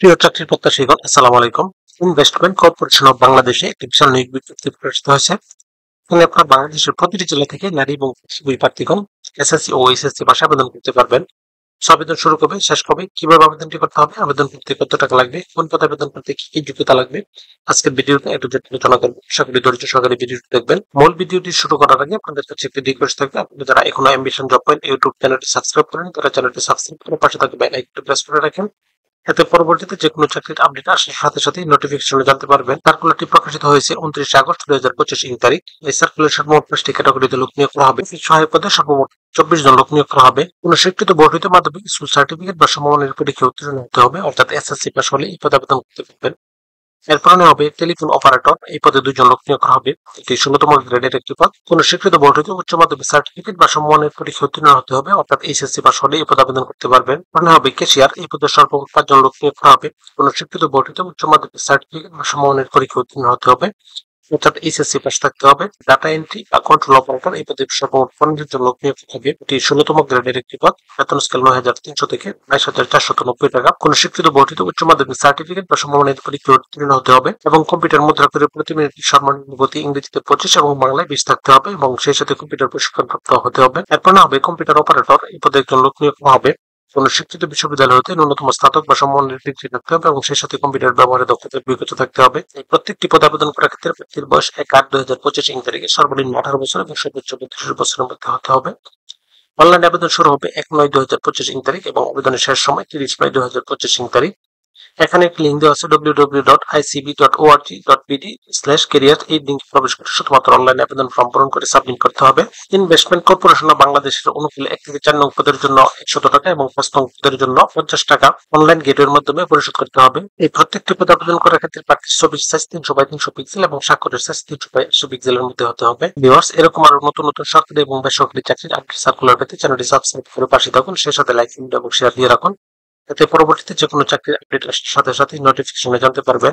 প্রিয় চাকরির প্রত্যাশীগণ, আসসালামু আলাইকুম। ইনভেস্টমেন্ট কর্পোরেশন অফ বাংলাদেশে একটি বিশাল নিয়োগ বিজ্ঞপ্তি প্রকাশিত হয়েছে। এখানে আপনার বাংলাদেশের প্রতিটি জেলা থেকে নারী এবং পুরুষ প্রার্থীগণ এসএসসি ও এইচএসসি পাশে আবেদন করতে পারবেন। আবেদন শুরু কবে, শেষ কবে, কিভাবে আবেদনটি করতে হবে, আবেদন করতে কত টাকা লাগবে, কোন পদে আবেদন করতে কি কি যোগ্যতা লাগবে, আজকের ভিডিওতে একটু আলোচনা করবো। আশা করি ধৈর্য সহকারে ভিডিওটি দেখবেন। মূল ভিডিওটি শুরু করার আগে আপনাদের কাছে একটি রিকোয়েস্ট থাকবে, আপনারা যারা এখনো অ্যাম্বিশন জব পয়েন্ট ইউটিউব চ্যানেলটি সাবস্ক্রাইব করেন তারা চ্যানেলটি সাবস্ক্রাইব করে পাশে থাকা বেল আইকনটি প্রেস করে রাখেন। এতে পরবর্তীতে যে কোনো চাকরির আপডেট আসার সাথে সাথে নোটিফিকেশনে জানতে পারবেন। সার্কুলারটি প্রকাশিত হয়েছে 29 আগস্ট 2025 ইং তারিখ। এই সার্কুলার সর্বমোট 5টি ক্যাটাগরিতে লোক নিয়োগ করা হবে। সহায়ক পদে সর্বমোট 24 জন লোক নিয়োগ করা হবে। কোন স্বীকৃত বোর্ড হইতে মাধ্যমিক স্কুল সার্টিফিকেট বা সমমানের পরীক্ষায় উত্তীর্ণ হতে হবে, অর্থাৎ এসএসসি পাস হলে এই পদে আবেদন করতে পারবেন। এরপর হবে টেলিফোন অপারেটর। এই পদে 2 জন লোক নিয়োগ করা হবে। এটি 16তম গ্রেডের একটি পদ। কোন স্বীকৃত বোর্ড হইতে উচ্চ মাধ্যমিক সার্টিফিকেট বা সমমানের পরীক্ষা উত্তীর্ণ হতে হবে, অর্থাৎ এইচএসসি পাস হলে এই পদে আবেদন করতে পারবেন। এরপর হবে ক্যাশিয়ার। এই পদে সর্বমোট 5 জন লোক নিয়োগ করা হবে। কোন স্বীকৃত বোর্ড হইতে উচ্চ মাধ্যমিক সার্টিফিকেট বা সমমানের পরীক্ষা উত্তীর্ণ হতে হবে, অর্থাৎ এইচএসসি পাস থাকতে হবে। ডাটা এন্ট্রি বা কন্ট্রোল অপারেটর। এই পদে সর্বমোট 15 জন লোক নিয়োগ করা হবে। এটি 16তম গ্রেডের একটি পদ। বেতন স্কেল 9,300 থেকে 22,490 টাকা। কোন স্বীকৃত বোর্ড হইতে উচ্চ মাধ্যমিক সার্টিফিকেট বা সমমানের পরীক্ষা উত্তীর্ণ হতে হবে এবং কম্পিউটার মুদ্রা করে প্রতি মিনিটে সর্বনিম্ন গতি ইংরেজিতে 25 এবং বাংলায় 20 থাকতে হবে এবং সেই সাথে কম্পিউটার প্রশিক্ষণ প্রাপ্ত হতে হবে। এরপর হবে কম্পিউটার অপারেটর। এই পদে একজন লোক নিয়োগ করা হবে। কোন শিক্ষিত বিশ্ববিদ্যালয় হতে ন্যূনতম স্নাতক বা সমমানের ডিগ্রি থাকতে হবে এবং সেই সাথে কম্পিউটার ব্যবহারে দক্ষতার অভিজ্ঞতা থাকতে হবে। এই প্রত্যেকটি পদে আবেদন করার ক্ষেত্রে প্রার্থীর বয়স 1/8/2025 ইং তারিখে সর্বনিম্ন 18 বছর এবং সর্বোচ্চ 32 বছরের মধ্যে হতে হবে। অনলাইন আবেদন শুরু হবে 1/9/2025 ইং তারিখ এবং আবেদনের শেষ সময় 30 মে 2025 ইং তারিখ। এখানে একটি লিঙ্ক দেওয়া আছে www.icb.org.bd/career। এই লিঙ্কে প্রবেশ করে শুধুমাত্র অনলাইন আবেদন ফর্ম পূরণ করে সাবমিট করতে হবে। ইনভেস্টমেন্ট কর্পোরেশন অফ বাংলাদেশের অনুকূলে 1 থেকে 4 নং পদের জন্য 100 টাকা এবং 5 নং পদের জন্য 50 টাকা অনলাইন গেটওয়ের মাধ্যমে পরিশোধ করতে হবে। এই প্রত্যেকটি পদে আবেদন করার ক্ষেত্রে প্রার্থীর ছবির সাইজ 300x300 পিক্সেল এবং স্বাক্ষরের সাইজ 300x100 পিক্সেলের মধ্যে হতে হবে। ভিউয়ার্স, এরকম আরো নতুন নতুন সরকারি এবং বেসরকারি চাকরির আপডেট সার্কুলার পেতে চ্যানেলটি সাবস্ক্রাইব করে পাশে থাকুন। সেই সাথে লাইক এবং শেয়ার দিয়ে রাখুন, এতে পরবর্তীতে যে কোনো চাকরির আপডেট আসার সাথে সাথে নোটিফিকেশনে জানতে পারবেন।